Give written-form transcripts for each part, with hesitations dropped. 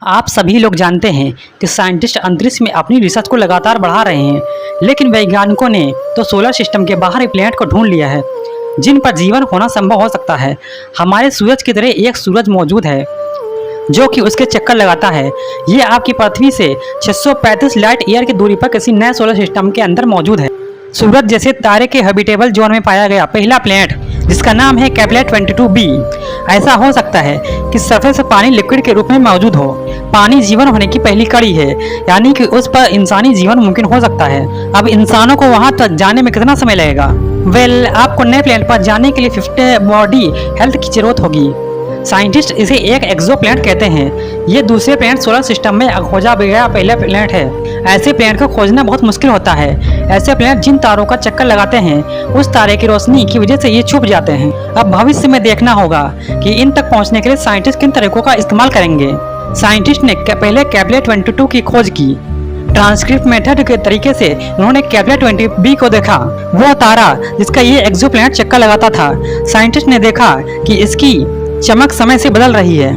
आप सभी लोग जानते हैं कि साइंटिस्ट अंतरिक्ष में अपनी रिसर्च को लगातार बढ़ा रहे हैं, लेकिन वैज्ञानिकों ने तो सोलर सिस्टम के बाहर प्लैनेट को ढूंढ लिया है जिन पर जीवन होना संभव हो सकता है। हमारे सूरज की तरह एक सूरज मौजूद है जो कि उसके चक्कर लगाता है। ये आपकी पृथ्वी से 635 लाइट ईयर की दूरी पर किसी नए सोलर सिस्टम के अंदर मौजूद है। सूरज जैसे तारे के हैबिटेबल जोन में पाया गया पहला प्लैनेट जिसका नाम है केपलर 22b। ऐसा हो सकता है कि सरफेस पर पानी लिक्विड के रूप में मौजूद हो। पानी जीवन होने की पहली कड़ी है, यानी कि उस पर इंसानी जीवन मुमकिन हो सकता है। अब इंसानों को वहां तक जाने में कितना समय लगेगा? आपको नए प्लैनेट पर जाने के लिए 50 बॉडी हेल्थ की जरूरत होगी। साइंटिस्ट इसे एक एक्सोप्लैनेट कहते हैं। ये दूसरे प्लैनेट सोलर सिस्टम में खोजा गया पहला प्लैनेट है। ऐसे प्लैनेट को खोजना बहुत मुश्किल होता है। ऐसे प्लैनेट जिन तारों का चक्कर लगाते हैं उस तारे की रोशनी की वजह से ये छुप जाते हैं। अब भविष्य में देखना होगा कि इन तक पहुंचने के लिए साइंटिस्ट किन तरीकों का इस्तेमाल करेंगे। साइंटिस्ट ने पहले केपलर 22 की खोज की। ट्रांसक्रिप्ट मेथड के तरीके से उन्होंने केपलर 20b को देखा, वो तारा जिसका ये एक्सोप्लैनेट चक्कर लगाता था। साइंटिस्ट ने देखा कि इसकी चमक समय से बदल रही है।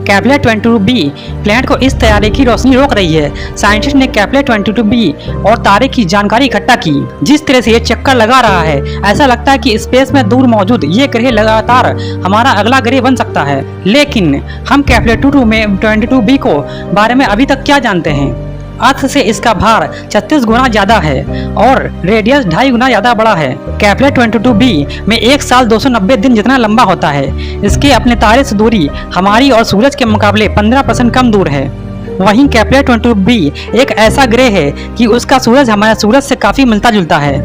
केपलर 22b प्लैनेट को इस तारे की रोशनी रोक रही है। साइंटिस्ट ने केपलर 22b और तारे की जानकारी इकट्ठा की। जिस तरह से ये चक्कर लगा रहा है, ऐसा लगता है कि स्पेस में दूर मौजूद ये ग्रह लगातार हमारा अगला ग्रह बन सकता है। लेकिन हम केपलर 22b को बारे में अभी तक क्या जानते हैं? अर्थ से इसका भार 36 गुना ज्यादा है और रेडियस 2.5 गुना ज्यादा बड़ा है। केपलर 22b में एक साल 290 दिन जितना लंबा होता है। इसके अपने तारे से दूरी हमारी और सूरज के मुकाबले 15% कम दूर है। वहीं केपलर 22b एक ऐसा ग्रह है कि उसका सूरज हमारे सूरज से काफी मिलता जुलता है,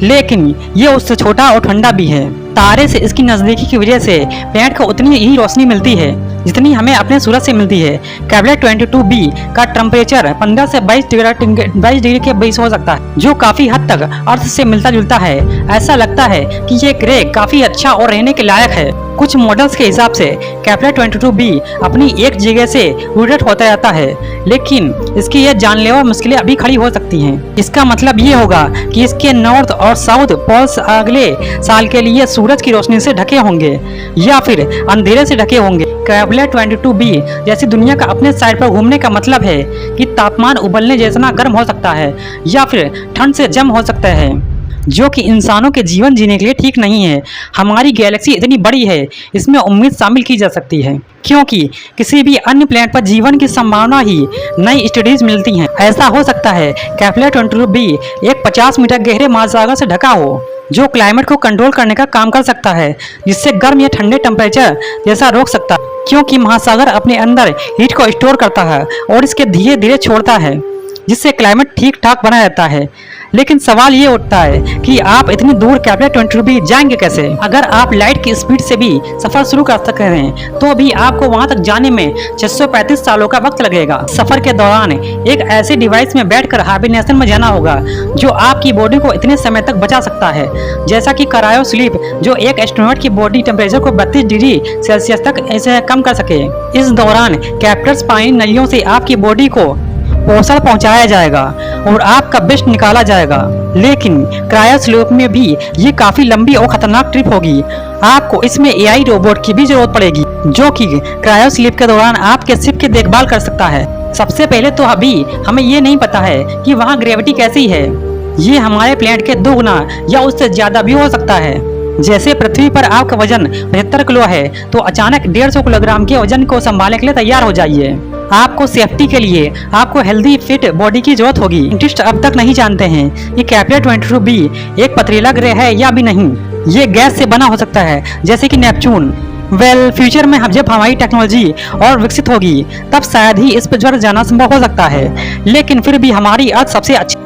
लेकिन ये उससे छोटा और ठंडा भी है। तारे से इसकी नजदीकी की वजह से प्लैनेट को उतनी ही रोशनी मिलती है जितनी हमें अपने सूरज से मिलती है। केपलर 22b का टेम्परेचर 15 से 22 डिग्री के बीच हो सकता है, जो काफी हद तक अर्थ से मिलता जुलता है। ऐसा लगता है कि ये ग्रह काफी अच्छा और रहने के लायक है। कुछ मॉडल्स के हिसाब से केपलर 22b अपनी एक जगह से रोटेट होता जाता है, लेकिन इसकी ये जानलेवा मुश्किलें अभी खड़ी हो सकती हैं। इसका मतलब ये होगा कि इसके नॉर्थ और साउथ पोल्स अगले साल के लिए सूरज की रोशनी से ढके होंगे या फिर अंधेरे से ढके होंगे। केपलर 22b जैसी दुनिया का अपने साइड पर घूमने का मतलब है कि तापमान उबलने जैसा गर्म हो सकता है या फिर ठंड से जम हो सकता है, जो कि इंसानों के जीवन जीने के लिए ठीक नहीं है। हमारी गैलेक्सी इतनी बड़ी है, इसमें उम्मीद शामिल की जा सकती है क्योंकि किसी भी अन्य प्लैनेट पर जीवन की संभावना ही नई स्टडीज मिलती हैं। ऐसा हो सकता है केपलर 22b एक 50 मीटर गहरे महासागर से ढका हो जो क्लाइमेट को कंट्रोल करने का काम कर सकता है, जिससे गर्म या ठंडे टेम्परेचर जैसा रोक सकता है, क्योंकि महासागर अपने अंदर हीट को स्टोर करता है और इसके धीरे धीरे छोड़ता है, जिससे क्लाइमेट ठीक ठाक बना रहता है। लेकिन सवाल ये उठता है कि आप इतनी दूर केपलर 22b जाएंगे कैसे? अगर आप लाइट की स्पीड से भी सफर शुरू कर सकते हैं तो भी आपको वहां तक जाने में 635 सालों का वक्त लगेगा। सफर के दौरान एक ऐसे डिवाइस में बैठकर हाइबरनेशन में जाना होगा जो आपकी बॉडी को इतने समय तक बचा सकता है, जैसा कि क्रायो स्लीप, जो एक एस्ट्रोनॉट की बॉडी टेम्परेचर को 32 डिग्री सेल्सियस तक ऐसे कम कर सके। इस दौरान कैप्टर्स पानी नलियों से आपकी बॉडी को पोषण पहुंचाया जाएगा और आपका बेस्ट निकाला जाएगा। लेकिन क्रायो स्लीप में भी ये काफी लंबी और खतरनाक ट्रिप होगी। आपको इसमें AI रोबोट की भी जरूरत पड़ेगी जो कि क्रायो स्लीप के दौरान आपके शिप की देखभाल कर सकता है। सबसे पहले तो अभी हमें ये नहीं पता है कि वहाँ ग्रेविटी कैसी है। ये हमारे प्लैनेट के 2 गुना या उससे ज्यादा भी हो सकता है। जैसे पृथ्वी पर आपका वजन 75 किलो है तो अचानक 150 किलोग्राम के वजन को संभालने के लिए तैयार हो जाइए। आपको सेफ्टी के लिए आपको हेल्दी फिट बॉडी की जरूरत होगी। साइंटिस्ट अब तक नहीं जानते हैं कि केपलर 22b एक पथरीला ग्रह है या भी नहीं। ये गैस से बना हो सकता है जैसे कि नेपच्यून। फ्यूचर में जब हमारी टेक्नोलॉजी और विकसित होगी तब शायद ही इस पर ज्वर जाना संभव हो सकता है, लेकिन फिर भी हमारी अर्थ सबसे अच्छी